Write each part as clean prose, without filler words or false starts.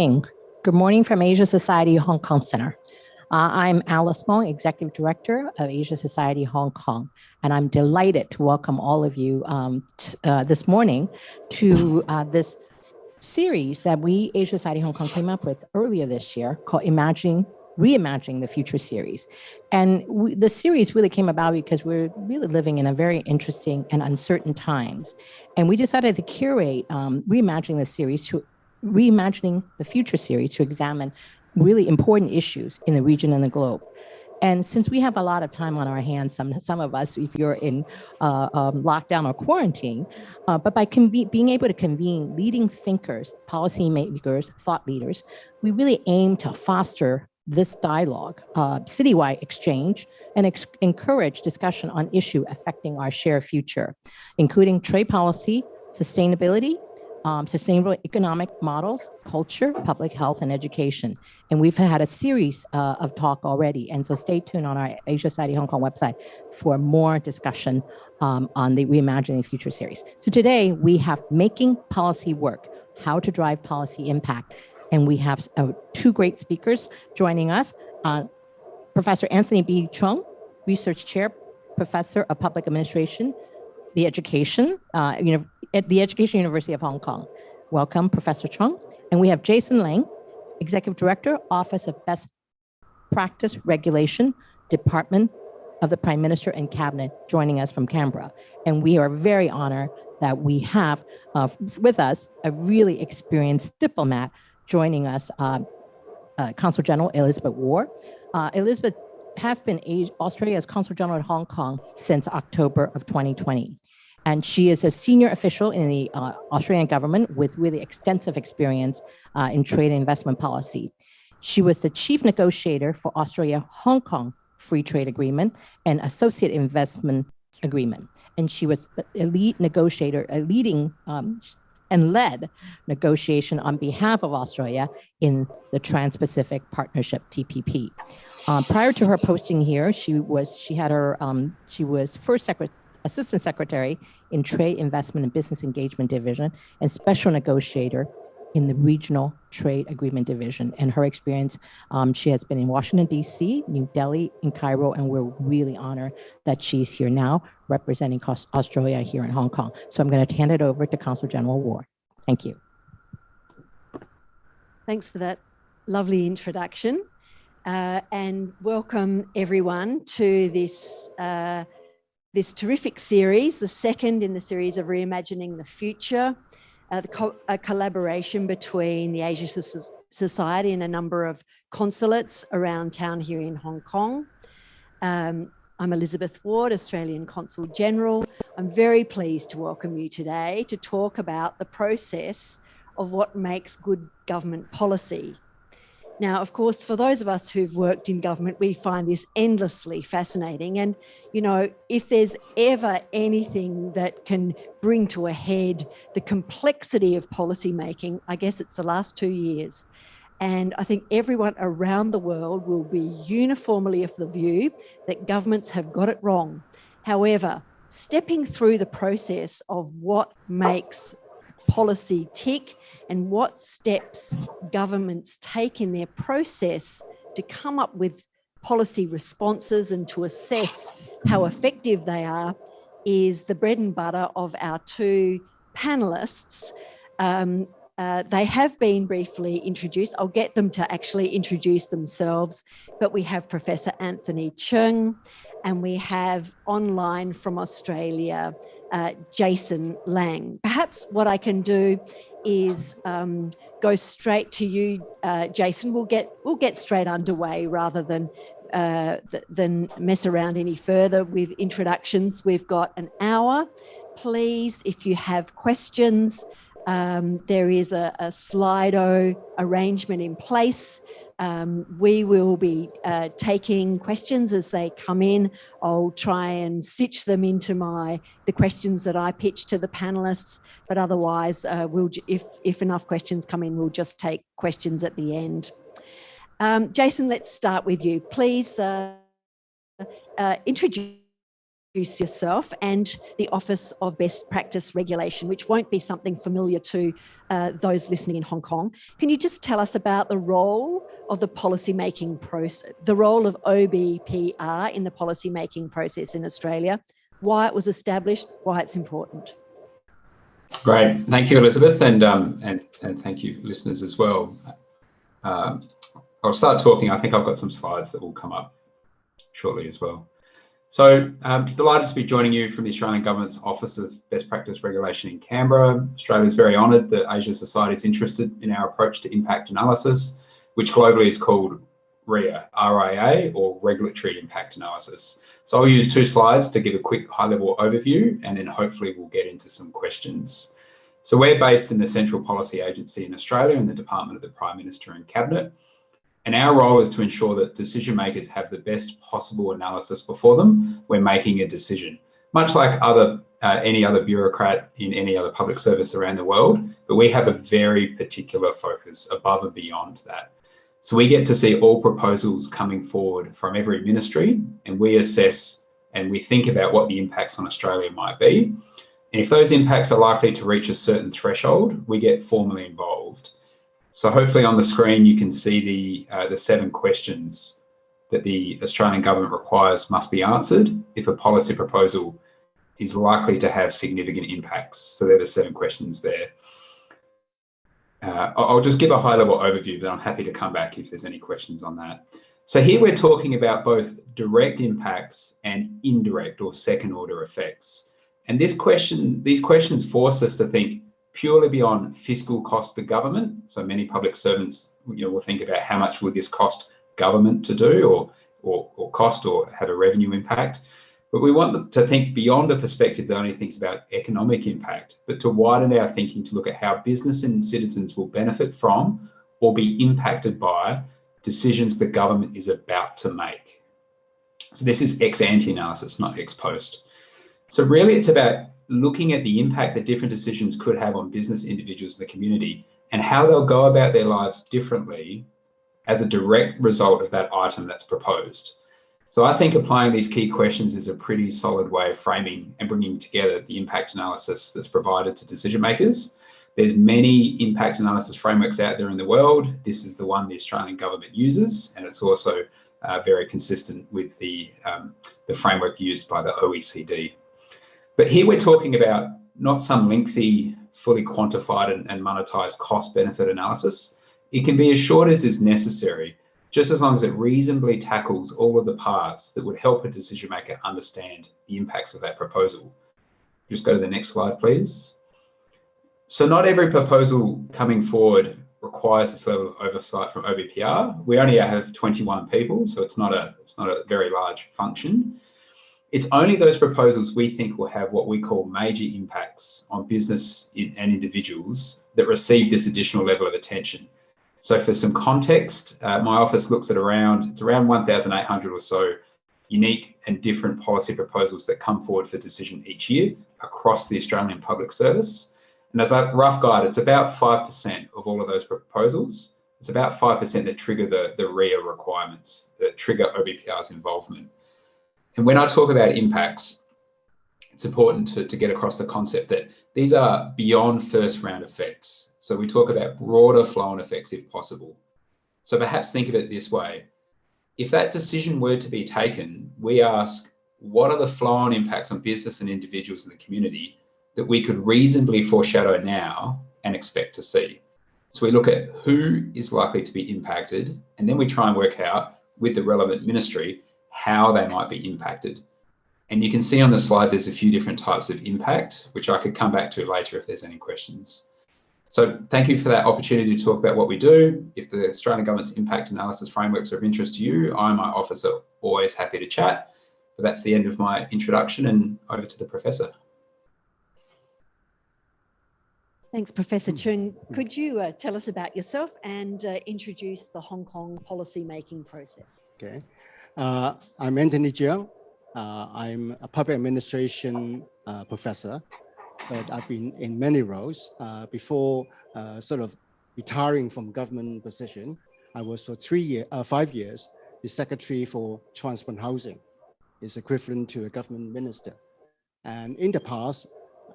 Good morning from Asia Society Hong Kong Center. I'm Alice Mong, Executive Director of Asia Society Hong Kong, and I'm delighted to welcome all of you this morning to this series that we, Asia Society Hong Kong, came up with earlier this year called Reimagining the Future series. And the series really came about because we're really living in a very interesting and uncertain times. And we decided to curate Reimagining the Future series to examine really important issues in the region and the globe. And since we have a lot of time on our hands, some of us, if you're in lockdown or quarantine, but by being able to convene leading thinkers, policymakers, thought leaders, we really aim to foster this dialogue, citywide exchange, and encourage discussion on issues affecting our shared future, including trade policy, sustainability, sustainable economic models, culture, public health, and education. And we've had a series of talk already. And so stay tuned on our Asia Society Hong Kong website for more discussion on the Reimagining the Future series. So today we have Making Policy Work, How to Drive Policy Impact. And we have two great speakers joining us. Professor Anthony B. Cheung, Research Chair, Professor of Public Administration, the Education, at the Education University of Hong Kong. Welcome, Professor Cheung. And we have Jason Lange, Executive Director, Office of Best Practice Regulation, Department of the Prime Minister and Cabinet, joining us from Canberra. And we are very honored that we have with us a really experienced diplomat joining us, Consul General Elizabeth Ward. Elizabeth has been Australia's Consul General in Hong Kong since October of 2020. And she is a senior official in the Australian government with really extensive experience in trade and investment policy. She was the chief negotiator for Australia-Hong Kong Free Trade Agreement and Associate Investment Agreement. And she was a lead negotiator, and led negotiation on behalf of Australia in the Trans-Pacific Partnership, TPP. Prior to her posting here, she was first Assistant Secretary in Trade, Investment, and Business Engagement Division and Special Negotiator in the Regional Trade Agreement Division. And her experience, she has been in Washington, D.C., New Delhi, and Cairo, and we're really honored that she's here now representing Australia here in Hong Kong. So I'm going to hand it over to Consul General Ward. Thank you. Thanks for that lovely introduction. And welcome everyone to this terrific series, the second in the series of Reimagining the Future, a collaboration between the Asia Society and a number of consulates around town here in Hong Kong. I'm Elizabeth Ward, Australian Consul General. I'm very pleased to welcome you today to talk about the process of what makes good government policy. Now, of course, for those of us who've worked in government, we find this endlessly fascinating. And, you know, if there's ever anything that can bring to a head the complexity of policy making, I guess it's the last 2 years. And I think everyone around the world will be uniformly of the view that governments have got it wrong. However, stepping through the process of what makes policy tick and what steps governments take in their process to come up with policy responses and to assess how effective they are is the bread and butter of our two panelists. They have been briefly introduced. I'll get them to actually introduce themselves, but we have Professor Anthony Cheung, and we have online from Australia, Jason Lange. Perhaps what I can do is go straight to you, Jason. We'll get straight underway rather than mess around any further with introductions. We've got an hour. Please, if you have questions, there is a Slido arrangement in place. We will be taking questions as they come in. I'll try and stitch them into the questions that I pitch to the panelists, but otherwise, if enough questions come in, we'll just take questions at the end. Jason, let's start with you. Please introduce introduce yourself and the Office of Best Practice Regulation, which won't be something familiar to those listening in Hong Kong. Can you just tell us about the role of the policymaking process, the role of OBPR in the policymaking process in Australia, why it was established, why it's important? Great, thank you, Elizabeth, and thank you, listeners, as well. I'll start talking. I think I've got some slides that will come up shortly as well. So delighted to be joining you from the Australian Government's Office of Best Practice Regulation in Canberra. Australia is very honoured that Asia Society is interested in our approach to impact analysis, which globally is called RIA, R-I-A, or Regulatory Impact Analysis. So I'll use 2 slides to give a quick high-level overview, and then hopefully we'll get into some questions. So we're based in the Central Policy Agency in Australia in the Department of the Prime Minister and Cabinet. And our role is to ensure that decision makers have the best possible analysis before them when making a decision, much like any other bureaucrat in any other public service around the world, but we have a very particular focus above and beyond that. So we get to see all proposals coming forward from every ministry, and we assess and we think about what the impacts on Australia might be. And if those impacts are likely to reach a certain threshold, we get formally involved. So hopefully on the screen you can see the 7 questions that the Australian Government requires must be answered if a policy proposal is likely to have significant impacts. So they're the 7 questions there. I'll just give a high-level overview, but I'm happy to come back if there's any questions on that. So here we're talking about both direct impacts and indirect or second-order effects. And these questions force us to think purely beyond fiscal cost to government. So many public servants, will think about how much would this cost government to do, or cost or have a revenue impact. But we want to think beyond a perspective that only thinks about economic impact, but to widen our thinking to look at how business and citizens will benefit from or be impacted by decisions the government is about to make. So this is ex ante analysis, not ex post. So really it's about looking at the impact that different decisions could have on business, individuals, and the community, and how they'll go about their lives differently as a direct result of that item that's proposed. So I think applying these key questions is a pretty solid way of framing and bringing together the impact analysis that's provided to decision makers. There's many impact analysis frameworks out there in the world. This is the one the Australian Government uses, and it's also very consistent with the framework used by the OECD. But here we're talking about not some lengthy, fully quantified and monetized cost-benefit analysis. It can be as short as is necessary, just as long as it reasonably tackles all of the parts that would help a decision maker understand the impacts of that proposal. Just go to the next slide, please. So not every proposal coming forward requires this level of oversight from OBPR. We only have 21 people, so it's not a very large function. It's only those proposals we think will have what we call major impacts on business and individuals that receive this additional level of attention. So for some context, my office looks at around 1,800 or so unique and different policy proposals that come forward for decision each year across the Australian public service. And as a rough guide, it's about 5% of all of those proposals. It's about 5% that trigger the RIA requirements, that trigger OBPR's involvement. And when I talk about impacts, it's important to get across the concept that these are beyond first round effects. So we talk about broader flow-on effects if possible. So perhaps think of it this way. If that decision were to be taken, we ask, what are the flow-on impacts on business and individuals in the community that we could reasonably foreshadow now and expect to see? So we look at who is likely to be impacted, and then we try and work out with the relevant ministry how they might be impacted. And you can see on the slide there's a few different types of impact, which I could come back to later if there's any questions. So thank you for that opportunity to talk about what we do. If the Australian Government's impact analysis frameworks are of interest to you, I and my office are always happy to chat. But that's the end of my introduction, and over to the Professor. Thanks, Professor Cheung. Could you tell us about yourself and introduce the Hong Kong policy-making process? Okay. I'm Anthony Cheung. I'm a public administration professor, but I've been in many roles. Before sort of retiring from government position, I was for 5 years the Secretary for Transport and Housing. is equivalent to a government minister. And in the past,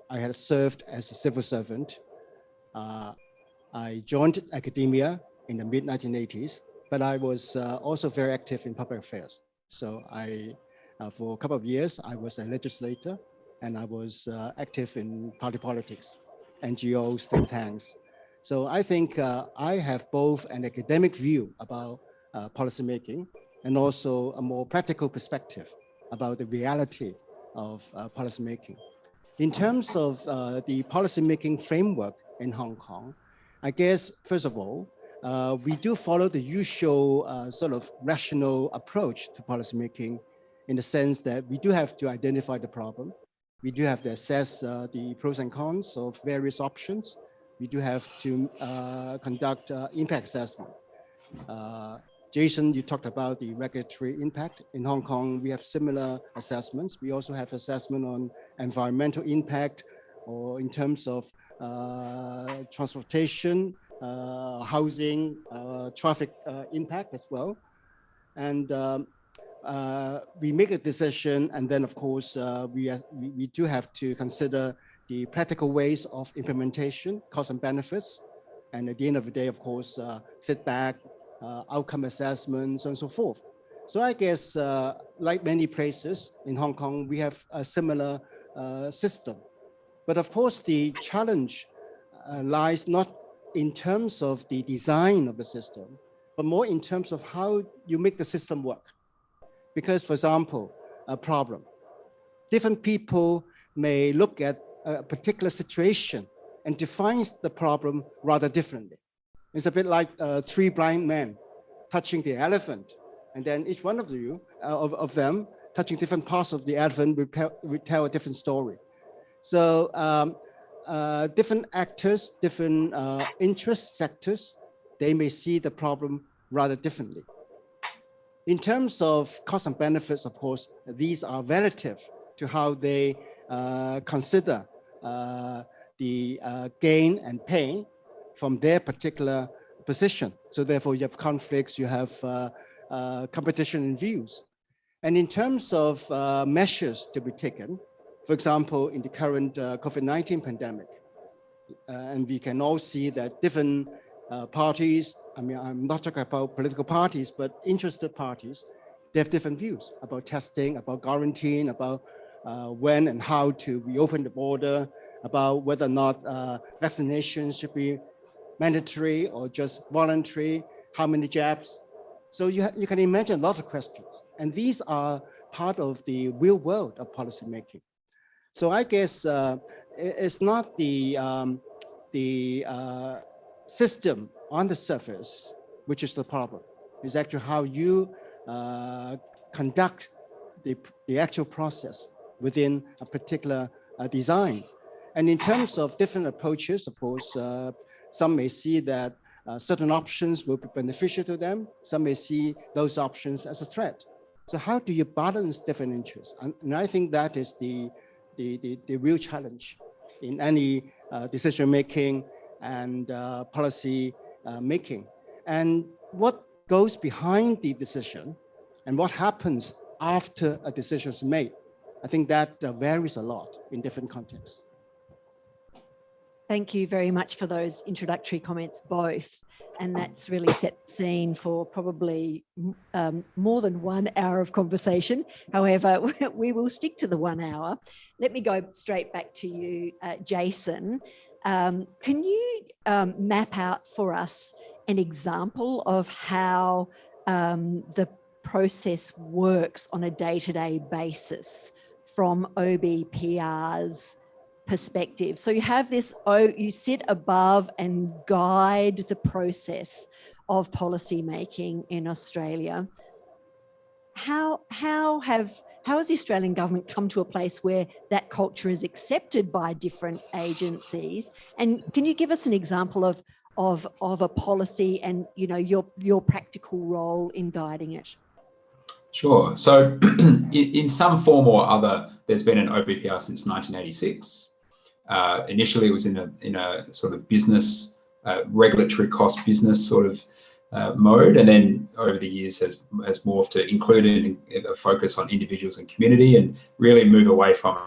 I had served as a civil servant. I joined academia in the mid-1980s, but I was also very active in public affairs. So for a couple of years, I was a legislator, and I was active in party politics, NGOs, think tanks. So I think I have both an academic view about policymaking and also a more practical perspective about the reality of policymaking. In terms of the policymaking framework in Hong Kong, I guess, first of all, we do follow the usual sort of rational approach to policymaking, in the sense that we do have to identify the problem. We do have to assess the pros and cons of various options. We do have to conduct impact assessment. Jason, you talked about the regulatory impact. In Hong Kong, we have similar assessments. We also have assessment on environmental impact, or in terms of transportation, housing, traffic impact as well. And we make a decision, and then of course, we do have to consider the practical ways of implementation, costs and benefits. And at the end of the day, of course, feedback, outcome assessments, and so forth. So I guess, like many places in Hong Kong, we have a similar system. But of course, the challenge lies not in terms of the design of the system, but more in terms of how you make the system work. Because, for example, a problem, different people may look at a particular situation and define the problem rather differently. It's a bit like three blind men touching the elephant, and then each one of them touching different parts of the elephant will tell a different story. So different actors, different interest sectors, they may see the problem rather differently. In terms of costs and benefits, of course, these are relative to how they consider the gain and pain from their particular position. So therefore, you have conflicts, you have competition in views. And in terms of measures to be taken, for example, in the current COVID-19 pandemic, and we can all see that different parties, I mean, I'm not talking about political parties, but interested parties, they have different views about testing, about quarantine, about when and how to reopen the border, about whether or not vaccination should be mandatory or just voluntary, how many jabs. So you can imagine a lot of questions. And these are part of the real world of policymaking. So I guess it's not the system on the surface which is the problem. It's actually how you conduct the actual process within a particular design. And in terms of different approaches, of course, some may see that certain options will be beneficial to them. Some may see those options as a threat. So how do you balance different interests? And I think that is the real challenge in any decision-making and policy making. And what goes behind the decision and what happens after a decision is made, I think that varies a lot in different contexts. Thank you very much for those introductory comments, both. And that's really set the scene for probably more than 1 hour of conversation. However, we will stick to the 1 hour. Let me go straight back to you, Jason. Can you map out for us an example of how the process works on a day-to-day basis from OBPR's perspective? So you have this, you sit above and guide the process of policy making in Australia. How has the Australian government come to a place where that culture is accepted by different agencies? And can you give us an example of a policy and, you know, your practical role in guiding it? Sure. So in some form or other, there's been an OBPR since 1986. Initially, it was in a sort of business, regulatory cost business sort of mode, and then over the years has morphed to include a focus on individuals and community, and really move away from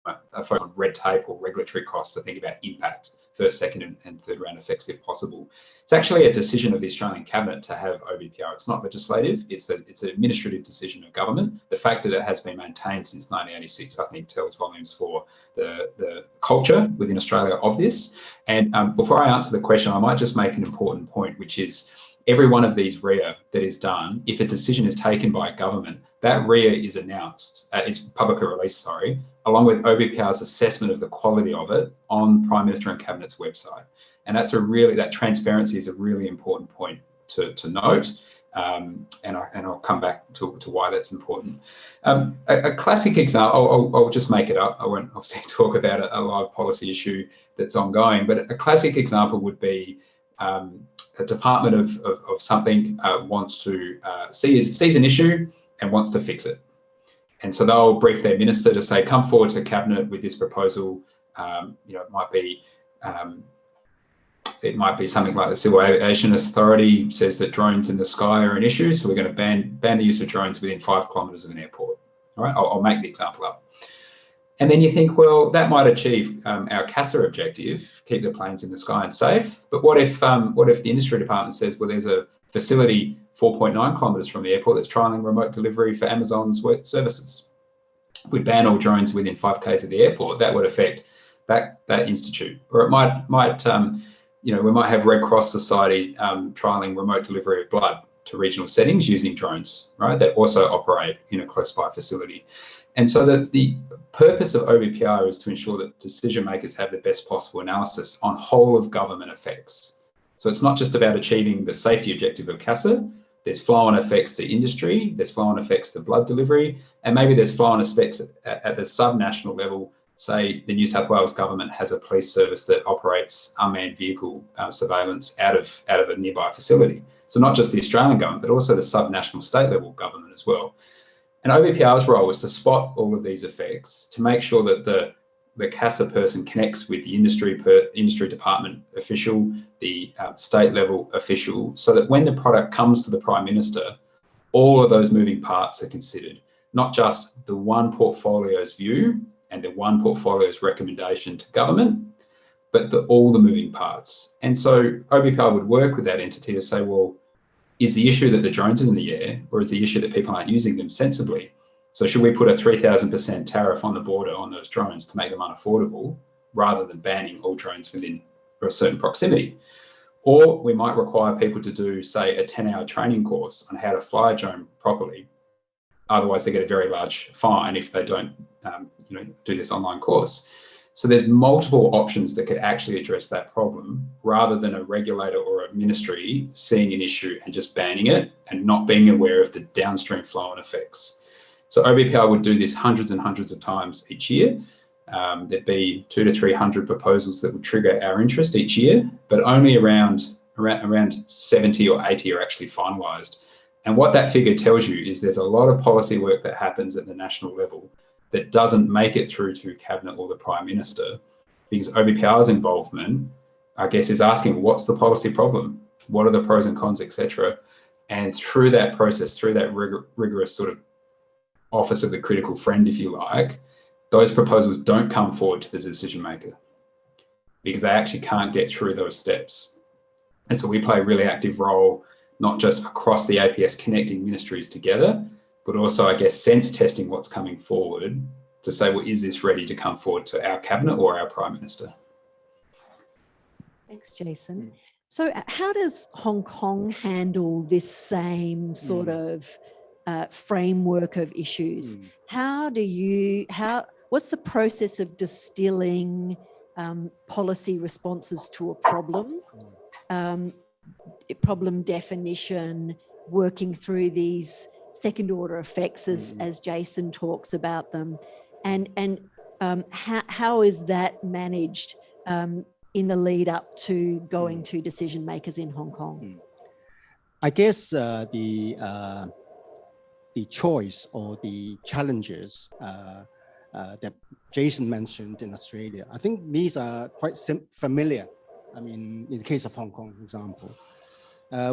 a focus on red tape or regulatory costs to think about impact, first, second, and third round effects if possible. It's actually a decision of the Australian Cabinet to have OBPR. It's not legislative, it's an administrative decision of government. The fact that it has been maintained since 1986, I think, tells volumes for the culture within Australia of this. And before I answer the question, I might just make an important point, which is every one of these RIA that is done, if a decision is taken by a government, that RIA is announced, is publicly released, sorry, along with OBPR's assessment of the quality of it on Prime Minister and Cabinet's website. And that transparency is a really important point to note. And I'll come back to why that's important. A classic example, I'll just make it up. I won't obviously talk about a live policy issue that's ongoing, but a classic example would be a department of something wants to sees an issue and wants to fix it. And so they'll brief their minister to say, come forward to Cabinet with this proposal. It might be something like the Civil Aviation Authority says that drones in the sky are an issue, so we're going to ban the use of drones within 5 kilometres of an airport. All right, I'll make the example up. And then you think, well, that might achieve our CASA objective, keep the planes in the sky and safe. But what if the industry department says, well, there's a facility 4.9 kilometres from the airport that's trialling remote delivery for Amazon's work services? We ban all drones within 5 k's of the airport. That would affect that institute. Or it might we might have Red Cross Society trialling remote delivery of blood to regional settings using drones, right? That also operate in a close by facility. And so the purpose of OBPR is to ensure that decision makers have the best possible analysis on whole of government effects. So it's not just about achieving the safety objective of CASA. There's flow-on effects to industry, there's flow-on effects to blood delivery, and maybe there's flow-on effects at the sub-national level. Say the New South Wales government has a police service that operates unmanned vehicle surveillance out of a nearby facility. So not just the Australian government, but also the sub-national state level government as well. And OBPR's role is to spot all of these effects, to make sure that the CASA person connects with the industry department official, the state level official, so that when the product comes to the Prime Minister, all of those moving parts are considered, not just the one portfolio's view and the one portfolio's recommendation to government, but all the moving parts. And so OBPR would work with that entity to say, well, is the issue that the drones are in the air, or is the issue that people aren't using them sensibly? So should we put a 3,000% tariff on the border on those drones to make them unaffordable, rather than banning all drones within a certain proximity? Or we might require people to do, say, a 10-hour training course on how to fly a drone properly. Otherwise, they get a very large fine if they don't do this online course. So there's multiple options that could actually address that problem, rather than a regulator or a ministry seeing an issue and just banning it and not being aware of the downstream flow and effects. So OBPR would do this hundreds and hundreds of times each year. There'd be 200 to 300 proposals that would trigger our interest each year, but only around 70 or 80 are actually finalised. And what that figure tells you is there's a lot of policy work that happens at the national level that doesn't make it through to Cabinet or the Prime Minister, because OBPR's involvement, I guess, is asking, what's the policy problem? What are the pros and cons, etc. And through that process, through that rigorous sort of office of the critical friend, if you like, those proposals don't come forward to the decision maker because they actually can't get through those steps. And so we play a really active role, not just across the APS connecting ministries together, but also, I guess, sense testing what's coming forward to say, well, is this ready to come forward to our Cabinet or our Prime Minister? Thanks, Jason. So how does Hong Kong handle this same sort of framework of issues? What's the process of distilling policy responses to a problem, problem definition, working through these second order effects as Jason talks about them, and how is that managed in the lead up to going to decision makers in Hong Kong? I guess the choice or the challenges that Jason mentioned in Australia, I think these are quite familiar I mean, in the case of Hong Kong, for example,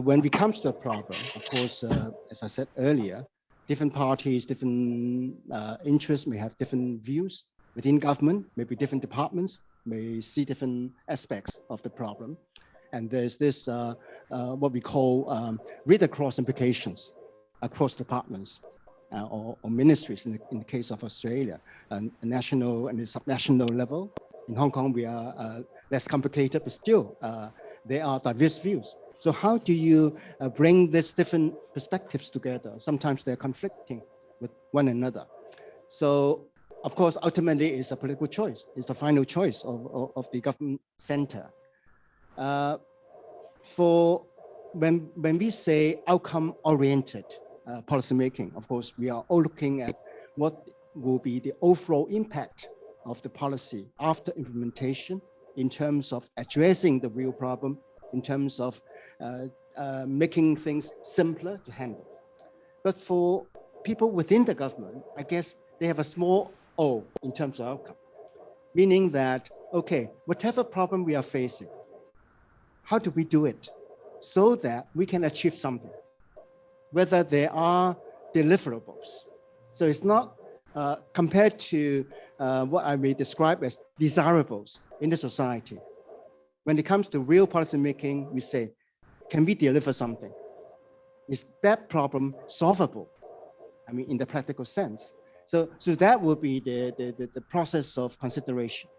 when it comes to a problem, of course, as I said earlier, different parties, different interests may have different views within government, maybe different departments may see different aspects of the problem. And there's this, what we call read-across implications across departments or ministries in the case of Australia, a national and a subnational level. In Hong Kong, we are less complicated, but still there are diverse views. So how do you bring these different perspectives together? Sometimes they're conflicting with one another. So of course, ultimately it's a political choice. It's the final choice of the government center. For when we say outcome-oriented policymaking, of course, we are all looking at what will be the overall impact of the policy after implementation in terms of addressing the real problem, in terms of making things simpler to handle. But for people within the government, I guess they have a small O in terms of outcome, meaning that, okay, whatever problem we are facing, how do we do it so that we can achieve something, whether there are deliverables. So it's not compared to what I may describe as desirables in the society. When it comes to real policy making, we say, can we deliver something? Is that problem solvable? I mean, in the practical sense. So that will be the process of consideration.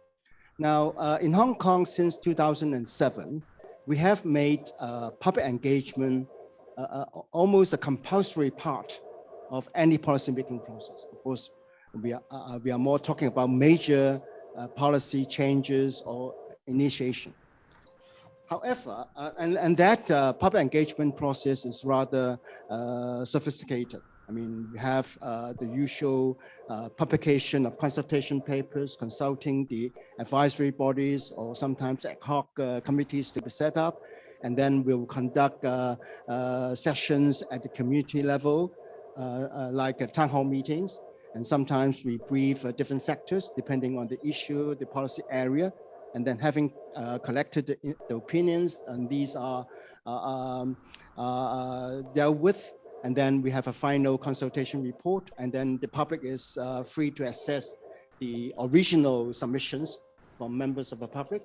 Now, in Hong Kong since 2007, we have made public engagement almost a compulsory part of any policy-making process. Of course, we are more talking about major policy changes or initiation. However, and that public engagement process is rather sophisticated. I mean, we have the usual publication of consultation papers, consulting the advisory bodies, or sometimes ad hoc committees to be set up. And then we'll conduct sessions at the community level, like town hall meetings. And sometimes we brief different sectors, depending on the issue, the policy area. And then having collected the opinions, and these are dealt with. And then we have a final consultation report, and then the public is free to access the original submissions from members of the public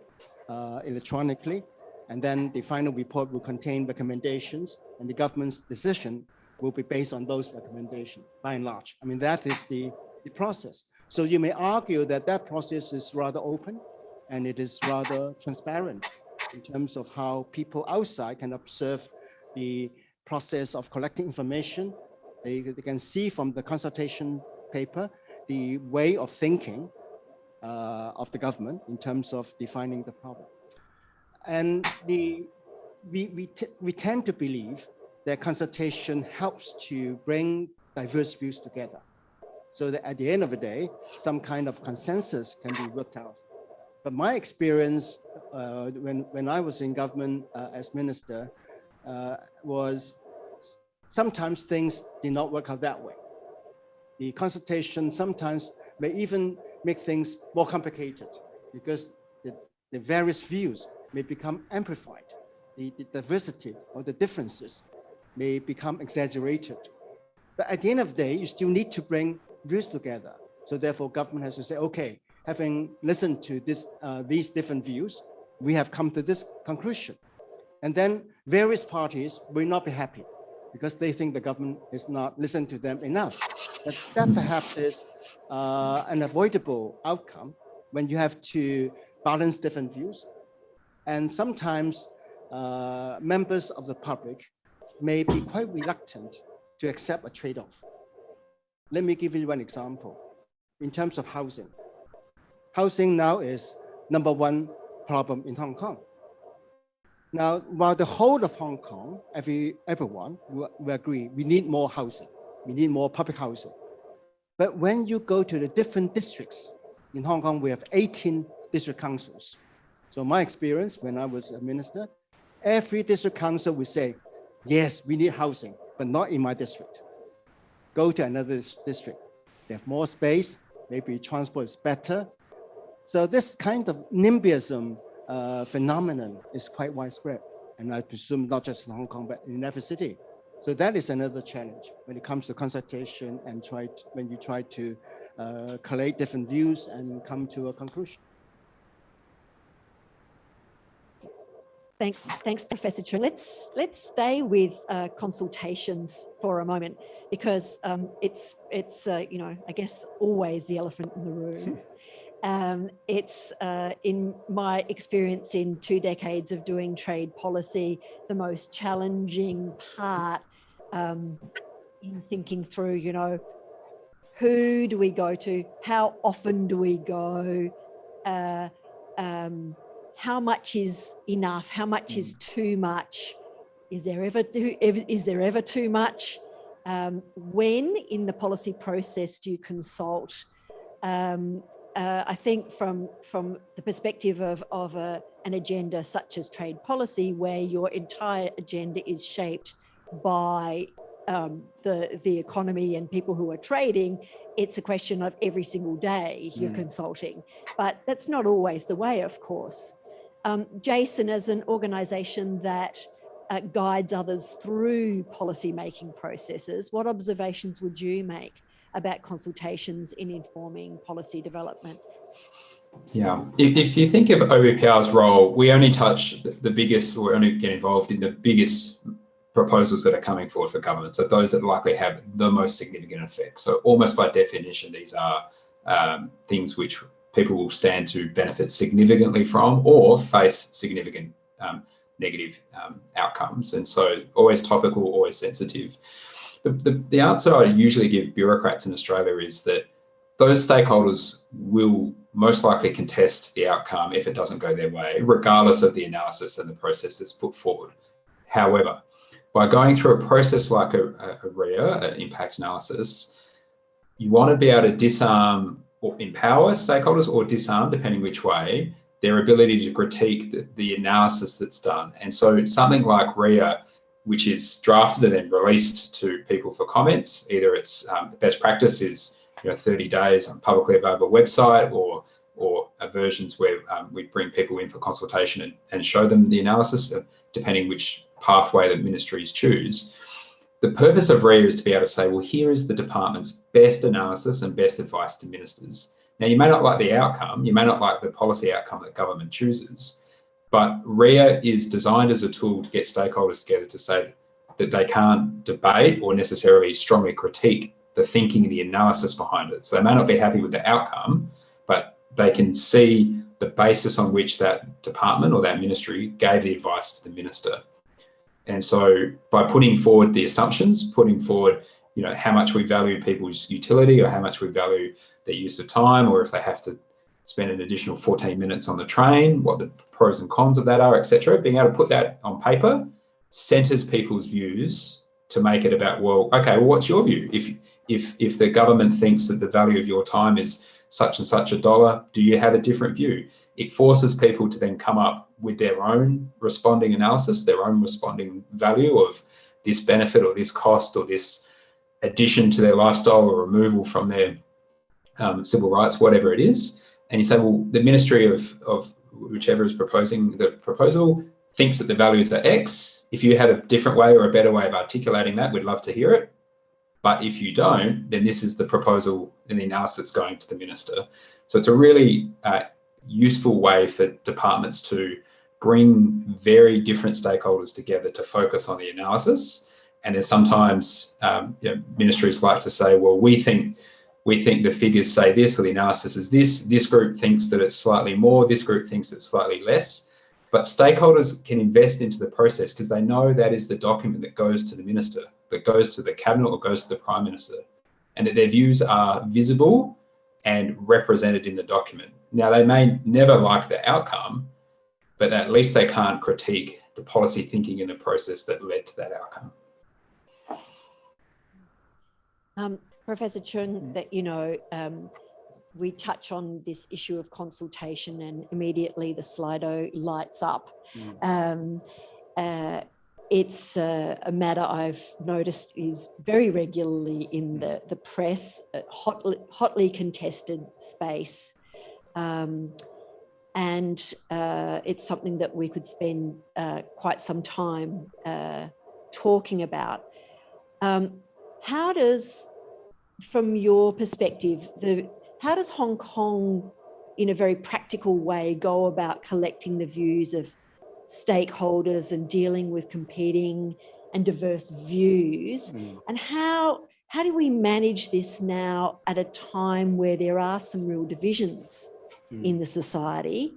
electronically. And then the final report will contain recommendations, and the government's decision will be based on those recommendations, by and large. I mean, that is the process. So you may argue that that process is rather open, and it is rather transparent in terms of how people outside can observe the process of collecting information. They can see from the consultation paper the way of thinking of the government in terms of defining the problem. And we tend to believe that consultation helps to bring diverse views together, so that at the end of the day, some kind of consensus can be worked out. But my experience when I was in government as minister was sometimes things did not work out that way. The consultation sometimes may even make things more complicated because the various views may become amplified. The diversity or the differences may become exaggerated. But at the end of the day, you still need to bring views together. So therefore, government has to say, okay, having listened to these different views, we have come to this conclusion. And then various parties will not be happy because they think the government is not listening to them enough. But that perhaps is an avoidable outcome when you have to balance different views. And sometimes members of the public may be quite reluctant to accept a trade-off. Let me give you one example. In terms of housing. Housing now is #1 problem in Hong Kong. Now, while the whole of Hong Kong, everyone will agree, we need more housing, we need more public housing. But when you go to the different districts, in Hong Kong, we have 18 district councils. So my experience when I was a minister, every district council would say, yes, we need housing, but not in my district. Go to another district. They have more space, maybe transport is better. So this kind of NIMBYism phenomenon is quite widespread. And I presume not just in Hong Kong, but in every city. So that is another challenge when it comes to consultation and when you try to collate different views and come to a conclusion. Thanks, Professor Cheung. Let's stay with consultations for a moment, because it's you know, I guess always the elephant in the room. It's in my experience in 2 decades of doing trade policy, the most challenging part in thinking through, you know, who do we go to? How often do we go? How much is enough? How much is too much? Is there ever too much? When in the policy process do you consult? I think from the perspective of an agenda such as trade policy, where your entire agenda is shaped by the economy and people who are trading, it's a question of every single day you're consulting. But that's not always the way, of course. Jason, as an organisation that guides others through policy-making processes, what observations would you make about consultations in informing policy development? Yeah, if you think of OBPR's role, we only touch the biggest, or only get involved in the biggest proposals that are coming forward for government. So those that likely have the most significant effect. So almost by definition, these are things which people will stand to benefit significantly from or face significant negative outcomes. And so always topical, always sensitive. The answer I usually give bureaucrats in Australia is that those stakeholders will most likely contest the outcome if it doesn't go their way, regardless of the analysis and the process that's put forward. However, by going through a process like a RIA, an impact analysis, you want to be able to disarm or empower stakeholders, or disarm, depending which way, their ability to critique the analysis that's done. And so something like RIA, which is drafted and then released to people for comments, either it's the best practice is 30 days on a publicly available website, or versions where we bring people in for consultation and show them the analysis, depending which pathway the ministries choose. The purpose of RIA is to be able to say, well, here is the department's best analysis and best advice to ministers. Now, you may not like the outcome, you may not like the policy outcome that government chooses, but RIA is designed as a tool to get stakeholders together to say that they can't debate or necessarily strongly critique the thinking, the analysis behind it. So they may not be happy with the outcome, but they can see the basis on which that department or that ministry gave the advice to the minister. And so by putting forward the assumptions, putting forward, how much we value people's utility, or how much we value their use of time, or if they have to spend an additional 14 minutes on the train, what the pros and cons of that are, etc. Being able to put that on paper centers people's views to make it about, well, okay, well, what's your view? If the government thinks that the value of your time is such and such $1, do you have a different view? It forces people to then come up with their own responding analysis, their own responding value of this benefit or this cost or this addition to their lifestyle or removal from their civil rights, whatever it is. And you say, well, the ministry of whichever is proposing the proposal thinks that the values are X. If you have a different way or a better way of articulating that, we'd love to hear it. But if you don't, then this is the proposal and the analysis going to the minister. So it's a really useful way for departments to bring very different stakeholders together to focus on the analysis. And then sometimes ministries like to say, well, we think the figures say this, or the analysis is this. This group thinks that it's slightly more. This group thinks it's slightly less. But stakeholders can invest into the process because they know that is the document that goes to the minister, that goes to the cabinet or goes to the prime minister, and that their views are visible and represented in the document. Now, they may never like the outcome, but at least they can't critique the policy thinking in the process that led to that outcome. Professor Cheung, that we touch on this issue of consultation and immediately the Slido lights up. It's a matter I've noticed is very regularly in the press, a hotly contested space. And it's something that we could spend quite some time talking about. How does, from your perspective, how does Hong Kong, in a very practical way, go about collecting the views of stakeholders and dealing with competing and diverse views? And how do we manage this now at a time where there are some real divisions in the society?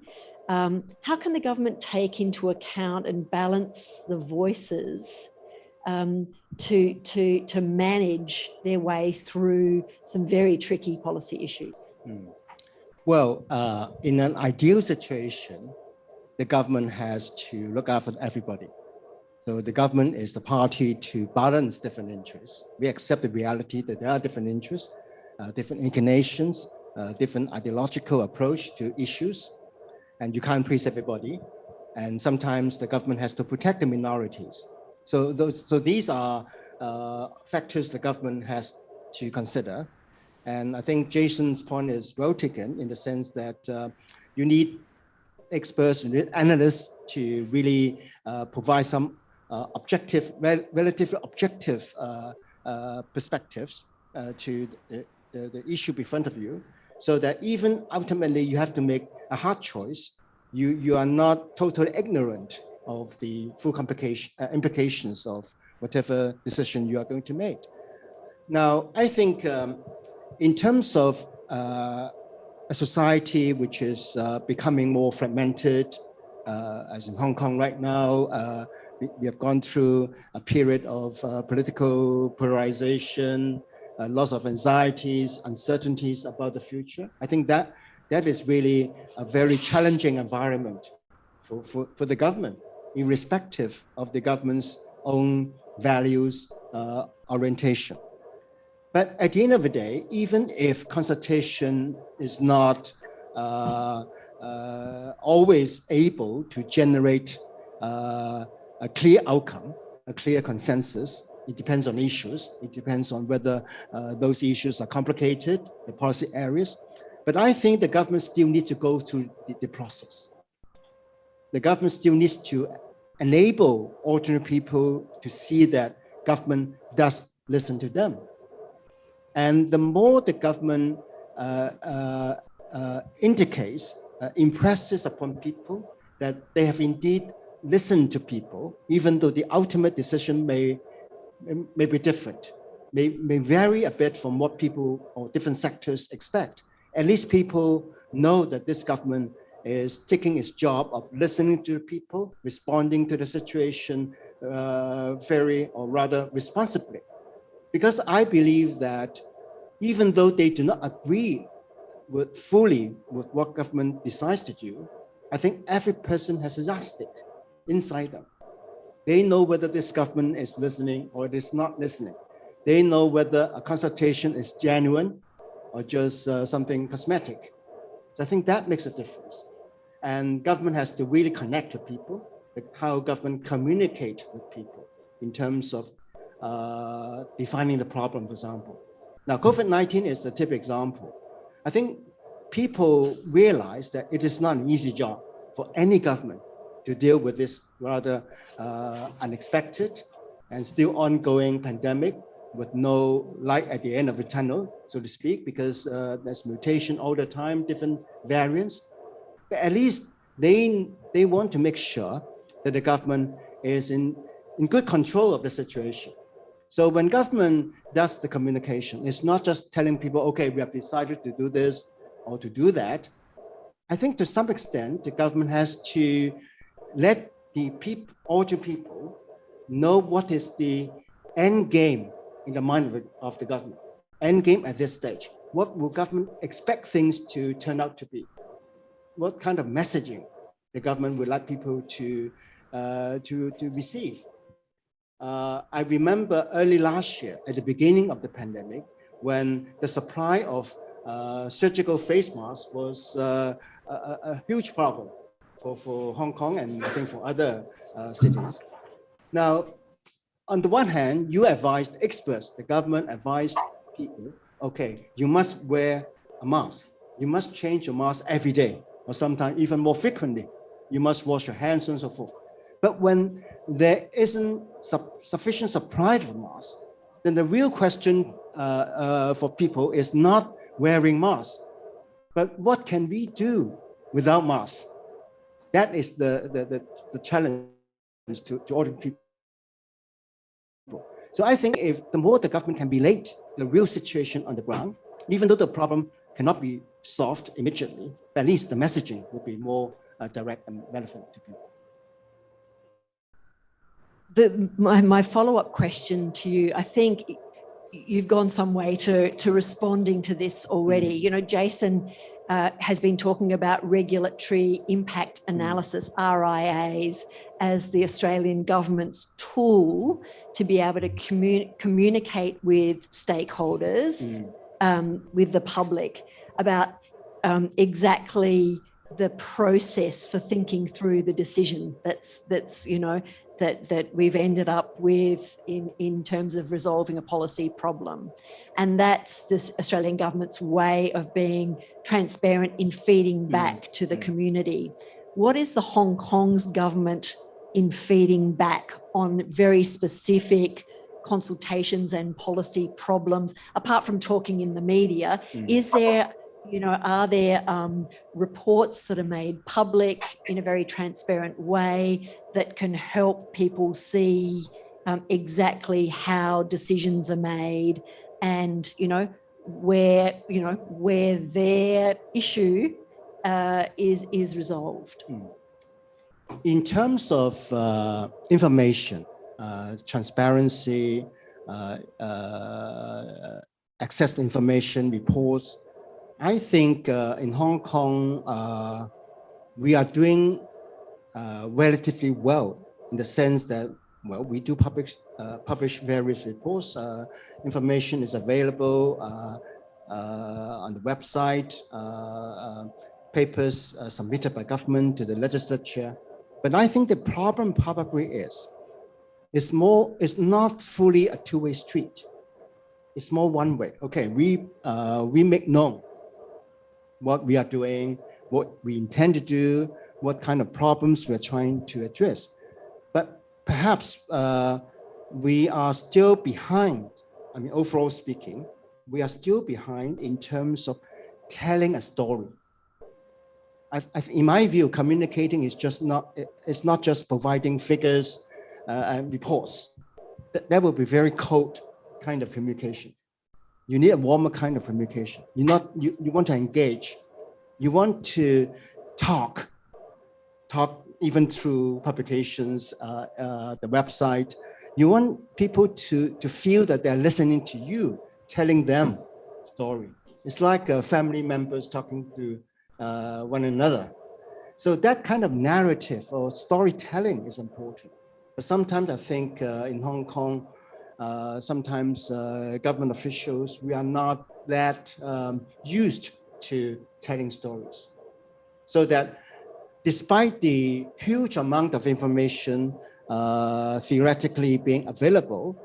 How can the government take into account and balance the voices to manage their way through some very tricky policy issues? Well, in an ideal situation, the government has to look after everybody. So the government is the party to balance different interests. We accept the reality that there are different interests, different inclinations, different ideological approach to issues, and you can't please everybody. And sometimes the government has to protect the minorities. So these are factors the government has to consider. And I think Jason's point is well taken in the sense that you need experts, you need analysts to really provide some relatively objective perspectives to the issue in front of you, so that even ultimately you have to make a hard choice. You are not totally ignorant of the full implications of whatever decision you are going to make. Now, I think in terms of a society which is becoming more fragmented, as in Hong Kong right now, we have gone through a period of political polarization, lots of anxieties, uncertainties about the future. I think that is really a very challenging environment for the government, irrespective of the government's own values, orientation. But at the end of the day, even if consultation is not always able to generate a clear outcome, a clear consensus, it depends on issues. It depends on whether those issues are complicated, the policy areas. But I think the government still needs to go through the process. The government still needs to enable ordinary people to see that government does listen to them. And the more the government indicates, impresses upon people that they have indeed listened to people, even though the ultimate decision may be different, may vary a bit from what people or different sectors expect. At least people know that this government is taking its job of listening to people, responding to the situation very, or rather responsibly. Because I believe that even though they do not agree fully with what government decides to do, I think every person has a yardstick inside them. They know whether this government is listening or it is not listening. They know whether a consultation is genuine or just something cosmetic. So I think that makes a difference. And government has to really connect to people, like how government communicate with people in terms of defining the problem, for example. Now, COVID-19 is the typical example. I think people realize that it is not an easy job for any government to deal with this rather unexpected and still ongoing pandemic with no light at the end of the tunnel, so to speak, because there's mutation all the time, different variants. But at least they want to make sure that the government is in good control of the situation. So when government does the communication, it's not just telling people, okay, we have decided to do this or to do that. I think to some extent, the government has to let the ordinary people know what is the end game in the mind of the government. End game at this stage. What will government expect things to turn out to be? What kind of messaging the government would like people to receive? I remember early last year, at the beginning of the pandemic, when the supply of surgical face masks was a huge problem for Hong Kong and I think for other cities. Now, on the one hand, you advised experts, the government advised people, okay, you must wear a mask. You must change your mask every day, or sometimes even more frequently. You must wash your hands and so forth. But when there isn't sufficient supply of masks, then the real question for people is not wearing masks, but what can we do without masks? That is the challenge to ordinary people. So I think if the more the government can relate the real situation on the ground, even though the problem cannot be solved immediately, at least the messaging will be more direct and relevant to people. My follow-up question to you, I think you've gone some way to responding to this already. You know, Jason has been talking about regulatory impact analysis, RIAs, as the Australian government's tool to be able to communicate with stakeholders, with the public about exactly the process for thinking through the decision that's you know that we've ended up with in terms of resolving a policy problem. And that's this Australian government's way of being transparent in feeding back to the community. What is the Hong Kong's government in feeding back on very specific consultations and policy problems, apart from talking in the media? Is there, you know, are there reports that are made public in a very transparent way that can help people see exactly how decisions are made and, where their issue is resolved? In terms of information, transparency, access to information, reports, I think in Hong Kong, we are doing relatively well in the sense that, well, we do publish various reports. Information is available on the website, papers submitted by government to the legislature. But I think the problem probably it's not fully a two-way street. It's more one way. Okay, we make known what we are doing, what we intend to do, what kind of problems we're trying to address. But perhaps we are still behind. I mean, overall speaking, we are still behind in terms of telling a story. In my view, communicating is it's not just providing figures and reports. That will be very cold kind of communication. You need a warmer kind of communication. You want to engage. You want to talk even through publications, the website. You want people to feel that they're listening to you, telling them story. It's like family members talking to one another. So that kind of narrative or storytelling is important. But sometimes I think in Hong Kong, sometimes government officials, we are not that used to telling stories. So that despite the huge amount of information theoretically being available,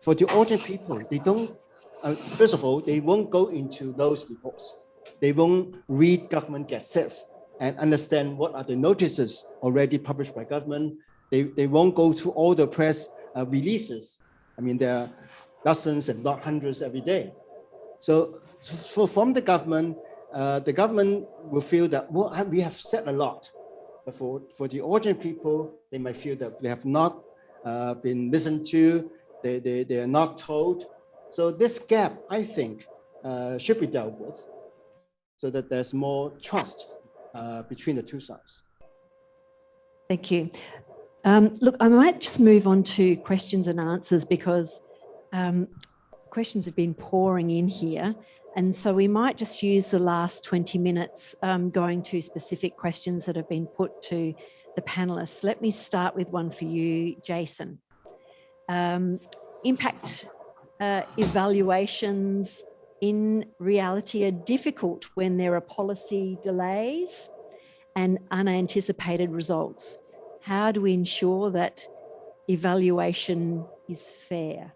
for the ordinary people, they don't, first of all, they won't go into those reports. They won't read government gazettes and understand what are the notices already published by government. They won't go through all the press releases. I mean, there are dozens if not hundreds every day. So from the government will feel that, well, we have said a lot. But for the ordinary people, they might feel that they have not been listened to, they are not told. So this gap, I think, should be dealt with so that there's more trust between the two sides. Thank you. Look, I might just move on to questions and answers because questions have been pouring in here. And so we might just use the last 20 minutes going to specific questions that have been put to the panelists. Let me start with one for you, Jason. Impact evaluations in reality are difficult when there are policy delays and unanticipated results. How do we ensure that evaluation is fair?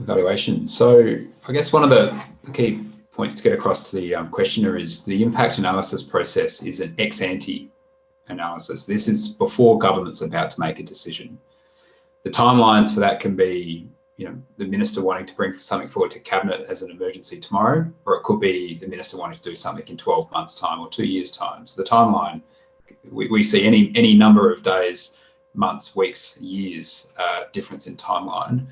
Evaluation. So I guess one of the key points to get across to the questioner is the impact analysis process is an ex-ante analysis. This is before government's about to make a decision. The timelines for that can be, the minister wanting to bring something forward to cabinet as an emergency tomorrow, or it could be the minister wanting to do something in 12 months' time or 2 years' time. So the timeline, we see any number of days, months, weeks, years difference in timeline.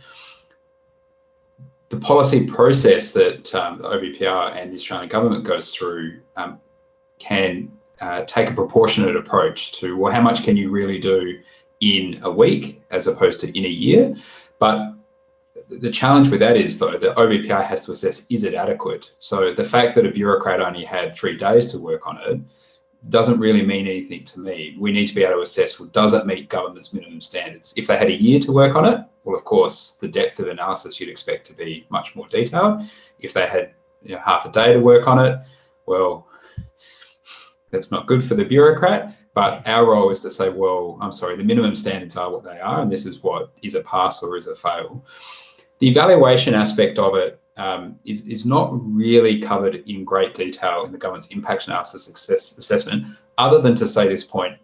The policy process that the OBPR and the Australian government goes through can take a proportionate approach to, well, how much can you really do in a week as opposed to in a year? But the challenge with that is, though, the OBPR has to assess, is it adequate? So the fact that a bureaucrat only had 3 days to work on it doesn't really mean anything to me. We need to be able to assess, well, does it meet government's minimum standards? If they had a year to work on it, well, of course, the depth of analysis you'd expect to be much more detailed. If they had half a day to work on it, well, that's not good for the bureaucrat. But our role is to say, well, I'm sorry, the minimum standards are what they are, and this is what is a pass or is a fail. The evaluation aspect of it is not really covered in great detail in the government's impact analysis assessment, other than to say this point,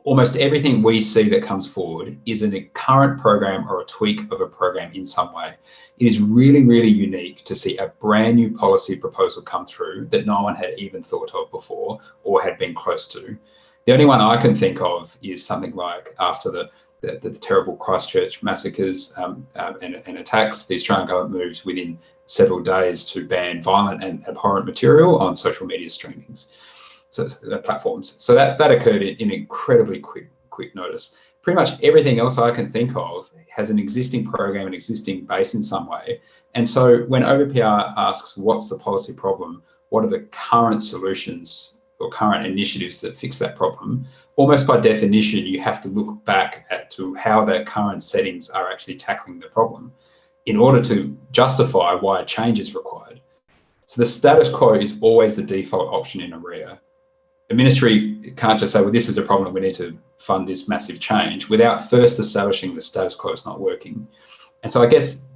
almost everything we see that comes forward is in a current program or a tweak of a program in some way. It is really, really unique to see a brand new policy proposal come through that no one had even thought of before or had been close to. The only one I can think of is something like after the terrible Christchurch massacres and attacks, the Australian government moved within several days to ban violent and abhorrent material on social media streamings, so platforms. So that occurred in incredibly quick notice. Pretty much everything else I can think of has an existing program, an existing base in some way. And so when OBPR asks, what's the policy problem? What are the current solutions or current initiatives that fix that problem? Almost by definition, you have to look back to how their current settings are actually tackling the problem in order to justify why a change is required. So the status quo is always the default option in AREA. The ministry can't just say, well, this is a problem, we need to fund this massive change, without first establishing the status quo is not working. And so I guess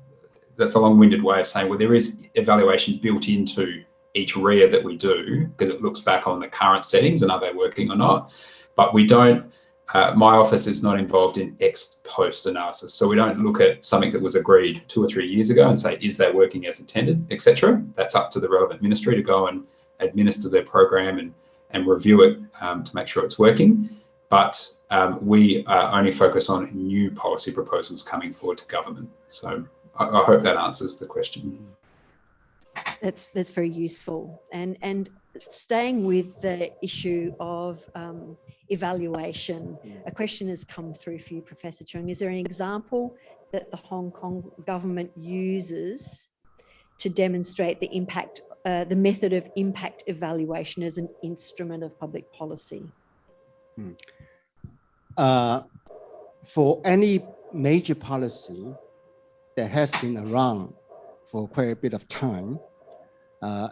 that's a long-winded way of saying, well, there is evaluation built into each REA that we do, because it looks back on the current settings and are they working or not. But we don't, my office is not involved in ex-post analysis. So we don't look at something that was agreed 2 or 3 years ago and say, is that working as intended, etc. That's up to the relevant ministry to go and administer their program and review it to make sure it's working. But we only focus on new policy proposals coming forward to government. So I hope that answers the question. That's very useful. And staying with the issue of evaluation, a question has come through for you, Professor Cheung. Is there an example that the Hong Kong government uses to demonstrate the impact, the method of impact evaluation as an instrument of public policy? For any major policy that has been around for quite a bit of time,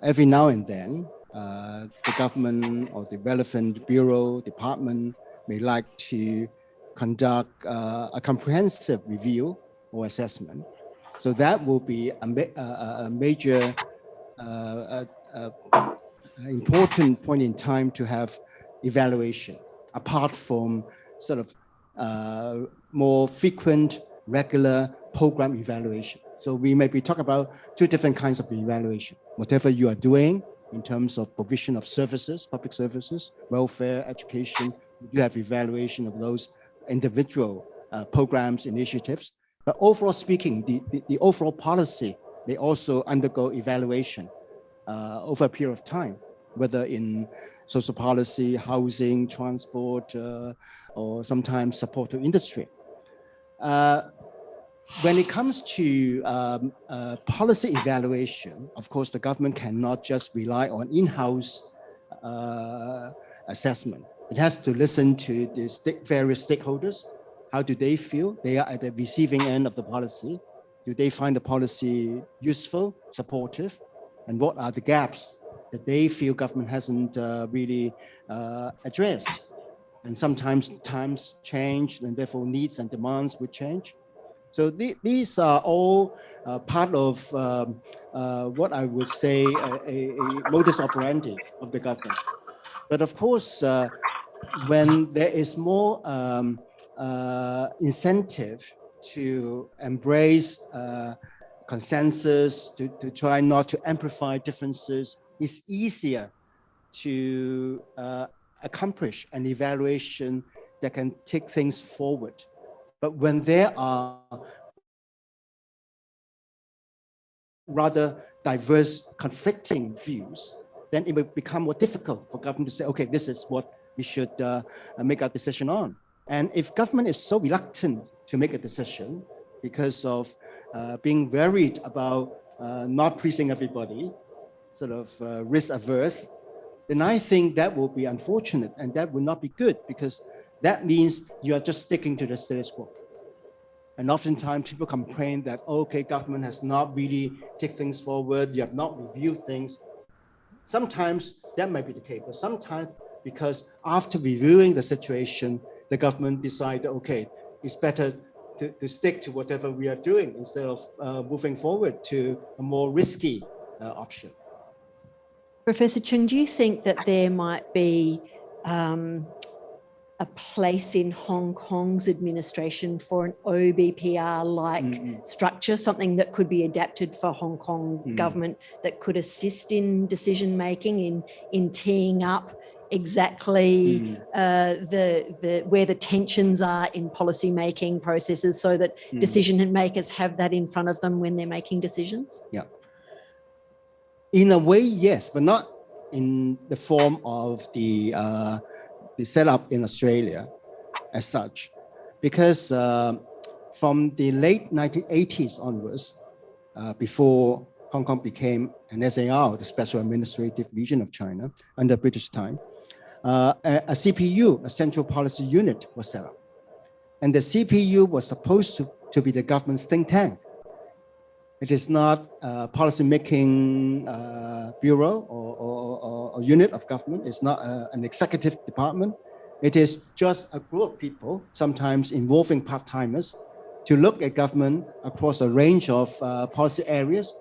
every now and then, the government or the relevant bureau, department may like to conduct a comprehensive review or assessment. So that will be a major important point in time to have evaluation, apart from sort of more frequent, regular program evaluation. So we may be talking about 2 different kinds of evaluation. Whatever you are doing in terms of provision of services, public services, welfare, education, you have evaluation of those individual programs, initiatives. But overall speaking, the overall policy may also undergo evaluation over a period of time, whether in social policy, housing, transport, or sometimes support to industry. When it comes to policy evaluation, of course, the government cannot just rely on in-house assessment. It has to listen to the various stakeholders. How do they feel? They are at the receiving end of the policy. Do they find the policy useful, supportive? And what are the gaps that they feel government hasn't really addressed? And sometimes times change, and therefore needs and demands would change. So these are all part of what I would say a modus operandi of the government. But of course, when there is more incentive to embrace consensus, to try not to amplify differences, it's easier to accomplish an evaluation that can take things forward. But when there are rather diverse, conflicting views, then it will become more difficult for government to say, okay, this is what we should make a decision on. And if government is so reluctant to make a decision because of being worried about not pleasing everybody, sort of risk averse, then I think that will be unfortunate and that will not be good, because that means you are just sticking to the status quo. And oftentimes people complain that, okay, government has not really taken things forward, you have not reviewed things. Sometimes that might be the case, but sometimes because after reviewing the situation, the government decided, okay, it's better to stick to whatever we are doing instead of moving forward to a more risky option. Professor Cheung, do you think that there might be a place in Hong Kong's administration for an OBPR-like structure, something that could be adapted for Hong Kong government that could assist in decision-making, in teeing up exactly where the tensions are in policy-making processes, so that decision makers have that in front of them when they're making decisions? Yeah. In a way, yes, but not in the form of the setup in Australia as such, because from the late 1980s onwards, before Hong Kong became an SAR, the Special Administrative Region of China, under British time, a CPU, a Central Policy Unit, was set up. And the CPU was supposed to be the government's think tank. It is not a policy-making bureau or unit of government. It's not an executive department. It is just a group of people, sometimes involving part-timers, to look at government across a range of policy areas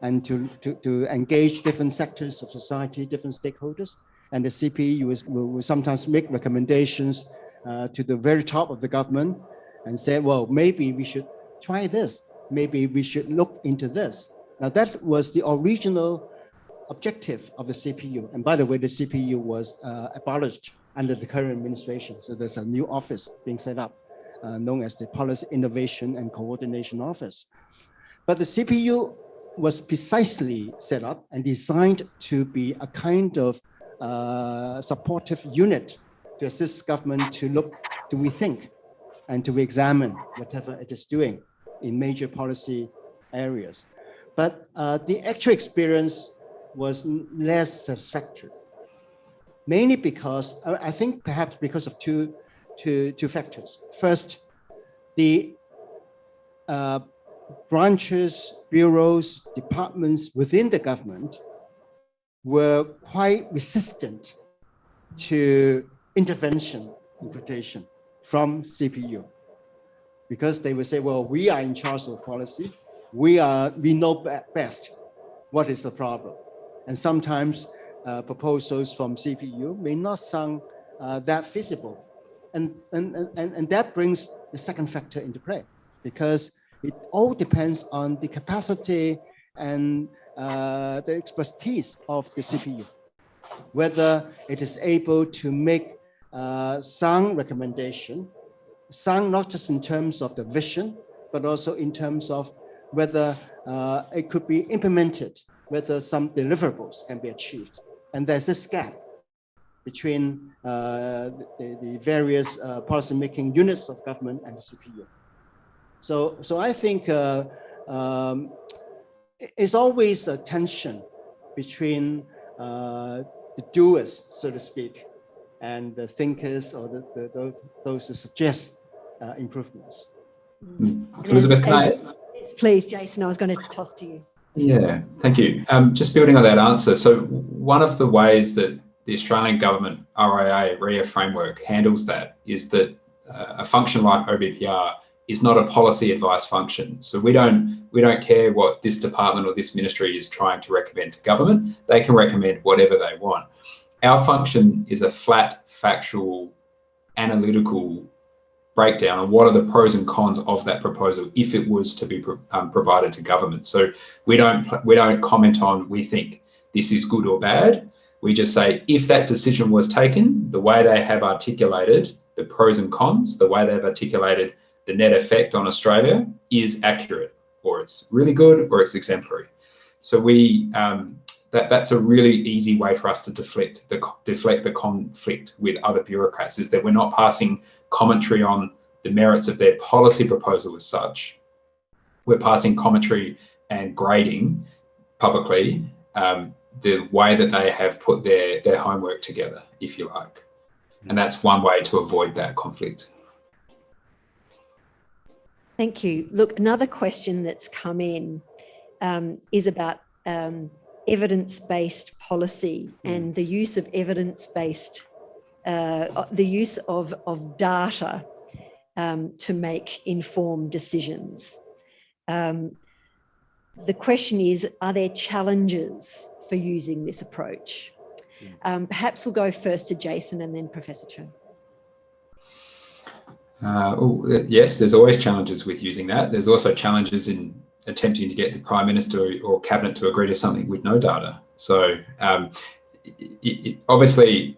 and to engage different sectors of society, different stakeholders. And the CPU will sometimes make recommendations to the very top of the government and say, well, maybe we should try this. Maybe we should look into this. Now, that was the original objective of the CPU. And by the way, the CPU was abolished under the current administration. So there's a new office being set up, known as the Policy Innovation and Coordination Office. But the CPU was precisely set up and designed to be a kind of supportive unit to assist government to rethink and to re-examine whatever it is doing in major policy areas. But the actual experience was less satisfactory, mainly because, I think perhaps because of two factors. First, the branches, bureaus, departments within the government were quite resistant to intervention, interpretation from CPU. Because they would say, well, we are in charge of policy. We know best what is the problem. And sometimes proposals from CPU may not sound that feasible. And that brings the second factor into play, because it all depends on the capacity and the expertise of the CPU, whether it is able to make sound recommendation, sound not just in terms of the vision, but also in terms of whether it could be implemented, whether some deliverables can be achieved. And there's this gap between the various policy-making units of government and the CPU. So I think it's always a tension between the doers, so to speak, and the thinkers or those who suggest improvements. Elizabeth, can I? Please, Jason, I was going to toss to you. Yeah, thank you. Just building on that answer. So one of the ways that the Australian government RIA framework handles that is that a function like OBPR is not a policy advice function. So we don't care what this department or this ministry is trying to recommend to government. They can recommend whatever they want. Our function is a flat, factual, analytical breakdown of what are the pros and cons of that proposal if it was to be provided to government. So we don't comment on we think this is good or bad. We just say if that decision was taken, the way they have articulated the pros and cons, the way they've articulated the net effect on Australia is accurate, or it's really good, or it's exemplary. So we that's a really easy way for us to deflect the conflict with other bureaucrats, is that we're not passing commentary on the merits of their policy proposal as such. We're passing commentary and grading publicly the way that they have put their homework together, if you like. And that's one way to avoid that conflict. Thank you. Look, another question that's come in is about evidence-based policy and the use of evidence-based, the use of data to make informed decisions. The question is, are there challenges for using this approach? Perhaps we'll go first to Jason and then Professor Cheung. Yes, there's always challenges with using that. There's also challenges in attempting to get the Prime Minister or Cabinet to agree to something with no data. So obviously,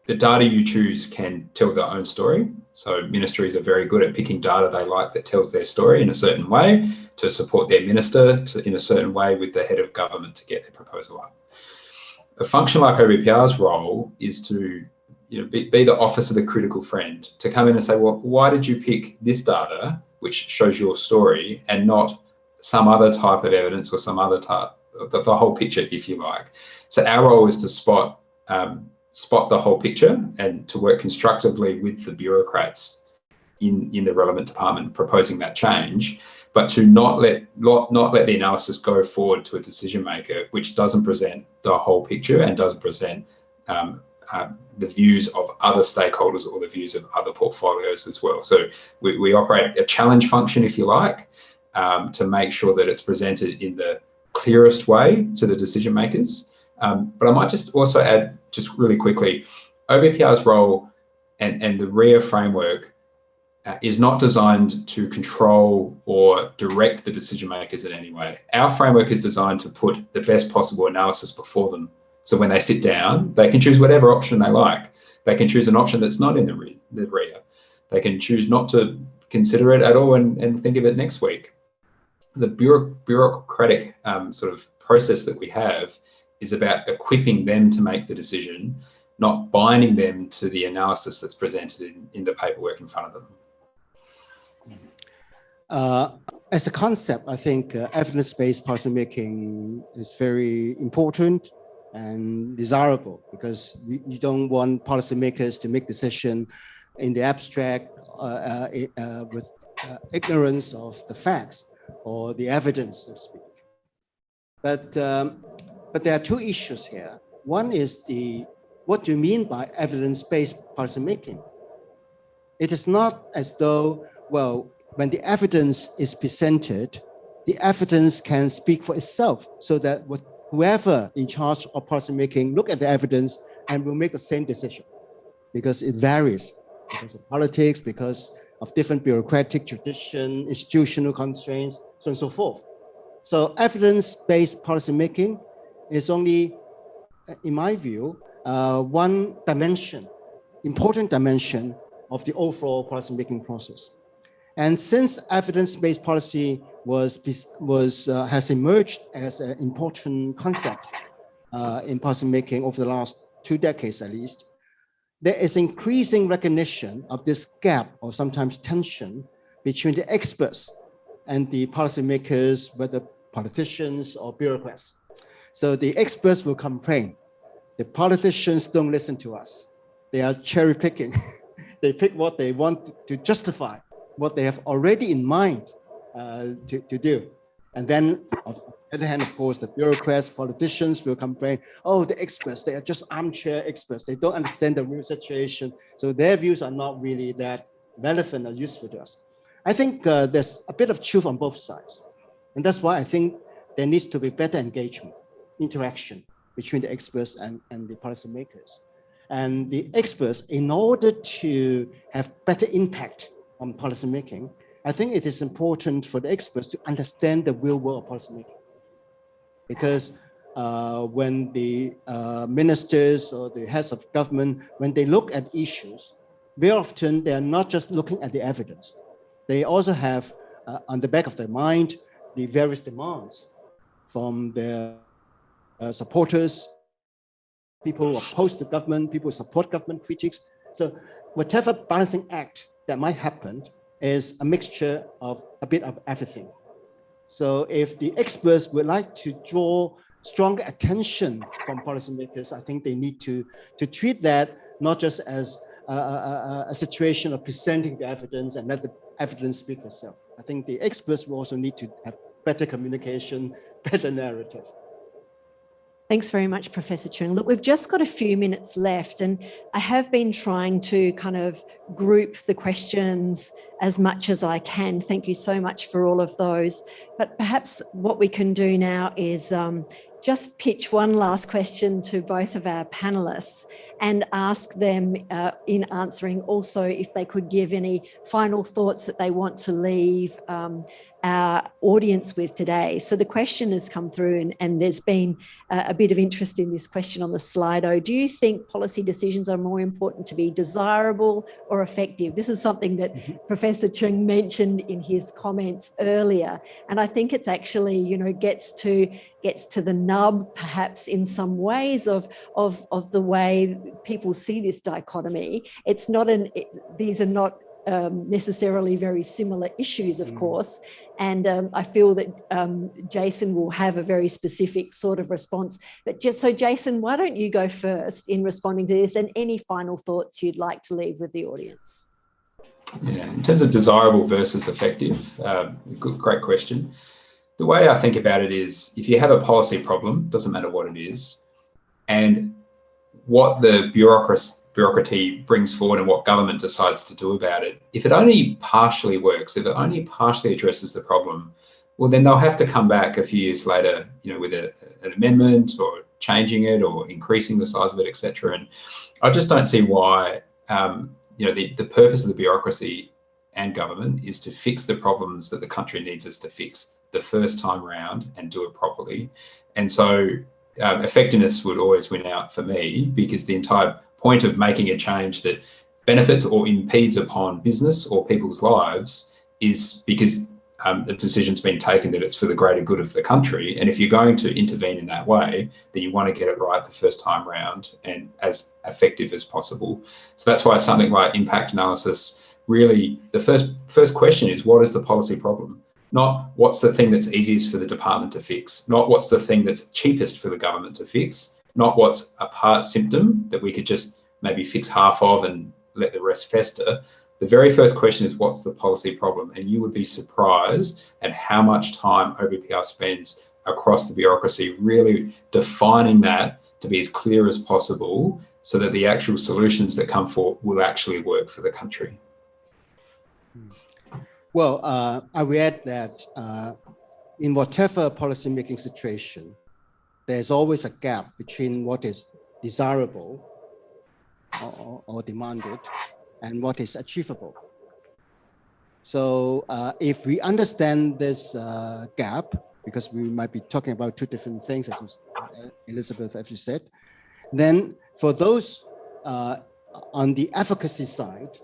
the data you choose can tell their own story. So ministries are very good at picking data they like that tells their story in a certain way to support their minister in a certain way with the head of government to get their proposal up. A function like OBPR's role is to be the office of the critical friend, to come in and say, well, why did you pick this data, which shows your story, and not some other type of evidence or some other type, the whole picture, if you like. So our role is to spot the whole picture and to work constructively with the bureaucrats in the relevant department proposing that change, but to not let the analysis go forward to a decision maker which doesn't present the whole picture and doesn't present the views of other stakeholders or the views of other portfolios as well. So we operate a challenge function, if you like, to make sure that it's presented in the clearest way to the decision makers. But I might just also add, just really quickly, OBPR's role and the RIA framework is not designed to control or direct the decision makers in any way. Our framework is designed to put the best possible analysis before them. So when they sit down, they can choose whatever option they like. They can choose an option that's not in the RIA. They can choose not to consider it at all and think of it next week. The bureaucratic sort of process that we have is about equipping them to make the decision, not binding them to the analysis that's presented in the paperwork in front of them. As a concept, I think evidence-based policymaking is very important and desirable, because you don't want policymakers to make decisions in the abstract with ignorance of the facts or the evidence, so to speak. But there are two issues here. One is what do you mean by evidence-based policymaking? It is not as though, well, when the evidence is presented, the evidence can speak for itself, so that whoever in charge of policymaking look at the evidence and will make the same decision, because it varies because of politics, because of different bureaucratic tradition, institutional constraints, so on and so forth. So evidence-based policymaking is only, in my view, one dimension, important dimension of the overall policymaking process. And since evidence-based policy has emerged as an important concept in policymaking over the last 2 decades at least, there is increasing recognition of this gap, or sometimes tension, between the experts and the policymakers, whether politicians or bureaucrats. So the experts will complain. The politicians don't listen to us. They are cherry picking. They pick what they want to justify what they have already in mind to do. And then on the other hand, of course, the bureaucrats, politicians will complain, oh, the experts, they are just armchair experts. They don't understand the real situation. So their views are not really that relevant or useful to us. I think there's a bit of truth on both sides. And that's why I think there needs to be better engagement, interaction between the experts and the policymakers. And the experts, in order to have better impact on policymaking, I think it is important for the experts to understand the real world of policymaking. Because when the ministers or the heads of government, when they look at issues, very often they are not just looking at the evidence. They also have on the back of their mind the various demands from their supporters, people who oppose the government, people who support government critics. So whatever balancing act that might happen is a mixture of a bit of everything. So if the experts would like to draw stronger attention from policymakers, I think they need to treat that not just as a situation of presenting the evidence and let the evidence speak for itself. I think the experts will also need to have better communication, better narrative. Thanks very much, Professor Cheung. Look, we've just got a few minutes left, and I have been trying to kind of group the questions as much as I can. Thank you so much for all of those. But perhaps what we can do now is just pitch one last question to both of our panelists and ask them in answering also if they could give any final thoughts that they want to leave our audience with today. So the question has come through and there's been a bit of interest in this question on the Slido. Do you think policy decisions are more important to be desirable or effective? This is something that Professor Cheung mentioned in his comments earlier. And I think it's actually, you know, gets to the nub perhaps in some ways of the way people see this dichotomy. It's not these are not necessarily very similar issues, of course. And I feel that Jason will have a very specific sort of response. But just so, Jason, why don't you go first in responding to this, and any final thoughts you'd like to leave with the audience? Yeah, in terms of desirable versus effective, great question. The way I think about it is, if you have a policy problem, doesn't matter what it is, and what the bureaucracy brings forward and what government decides to do about it, if it only partially works, if it only partially addresses the problem, well, then they'll have to come back a few years later, you know, with an amendment or changing it or increasing the size of it, etc. And I just don't see why, you know, the purpose of the bureaucracy and government is to fix the problems that the country needs us to fix the first time round and do it properly. And so effectiveness would always win out for me, because the entire point of making a change that benefits or impedes upon business or people's lives is because the decision's been taken that it's for the greater good of the country. And if you're going to intervene in that way, then you want to get it right the first time round and as effective as possible. So that's why something like impact analysis, really the first question is, what is the policy problem? Not what's the thing that's easiest for the department to fix, not what's the thing that's cheapest for the government to fix, not what's a part symptom that we could just maybe fix half of and let the rest fester. The very first question is, what's the policy problem? And you would be surprised at how much time OBPR spends across the bureaucracy really defining that to be as clear as possible, so that the actual solutions that come forward will actually work for the country. Well, I would add that in whatever policy-making situation, there's always a gap between what is desirable or demanded and what is achievable. So if we understand this gap, because we might be talking about two different things, as Elizabeth actually said, then for those on the advocacy side,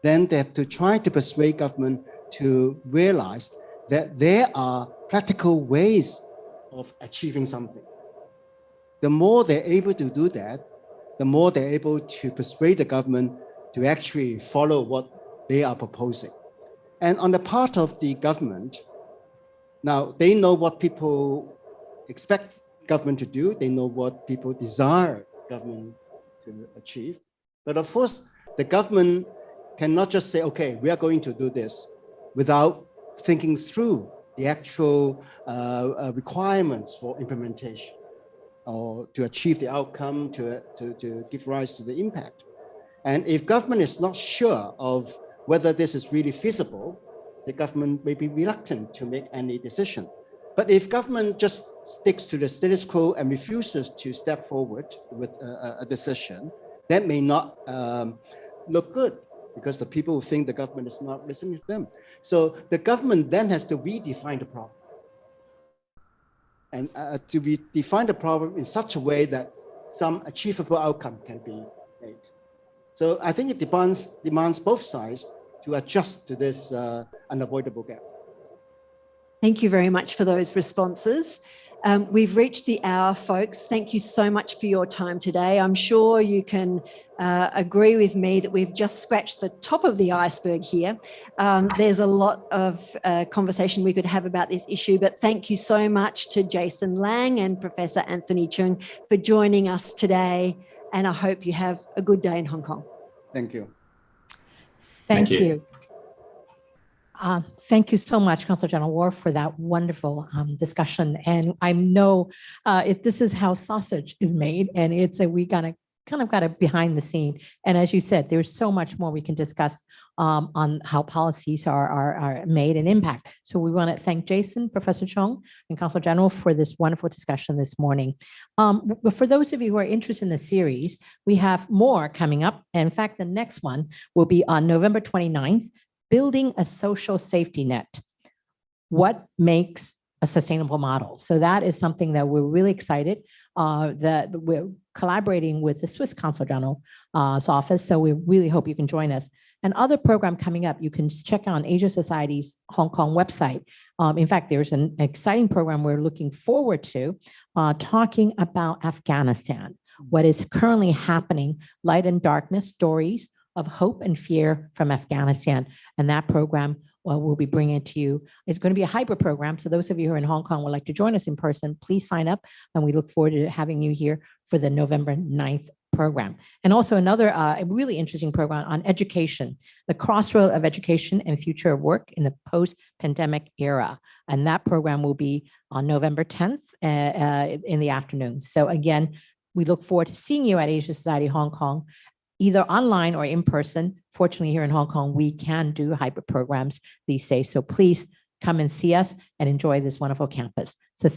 then they have to try to persuade government to realize that there are practical ways of achieving something. The more they're able to do that, the more they're able to persuade the government to actually follow what they are proposing. And on the part of the government, now they know what people expect government to do, they know what people desire government to achieve. But of course, the government cannot just say, okay, we are going to do this, without thinking through the actual requirements for implementation or to achieve the outcome, to give rise to the impact. And if government is not sure of whether this is really feasible, the government may be reluctant to make any decision. But if government just sticks to the status quo and refuses to step forward with a decision, that may not look good, because the people will think the government is not listening to them. So the government then has to redefine the problem, and to redefine the problem in such a way that some achievable outcome can be made. So I think it demands both sides to adjust to this unavoidable gap. Thank you very much for those responses. We've reached the hour, folks. Thank you so much for your time today. I'm sure you can agree with me that we've just scratched the top of the iceberg here. There's a lot of conversation we could have about this issue, but thank you so much to Jason Lange and Professor Anthony Cheung for joining us today. And I hope you have a good day in Hong Kong. Thank you. Thank you. Thank you so much, Consul General Wharf, for that wonderful discussion. And I know this is how sausage is made, and we kind of got it behind the scene. And as you said, there's so much more we can discuss on how policies are made and impact. So we want to thank Jason, Professor Cheung, and Consul General for this wonderful discussion this morning. But for those of you who are interested in the series, we have more coming up. In fact, the next one will be on November 29th, Building a Social Safety Net. What makes a sustainable model? So that is something that we're really excited that we're collaborating with the Swiss Consul General's office. So we really hope you can join us. And other program coming up, you can check out on Asia Society's Hong Kong website. In fact, there's an exciting program we're looking forward to talking about Afghanistan, what is currently happening, light and darkness stories of hope and fear from Afghanistan. And that program we'll be bringing it to you. It's going to be a hybrid program. So those of you who are in Hong Kong would like to join us in person, please sign up. And we look forward to having you here for the November 9th program. And also another really interesting program on education, the crossroad of education and future of work in the post-pandemic era. And that program will be on November 10th in the afternoon. So again, we look forward to seeing you at Asia Society Hong Kong, either online or in person. Fortunately, here in Hong Kong, we can do hybrid programs these days. So please come and see us and enjoy this wonderful campus. So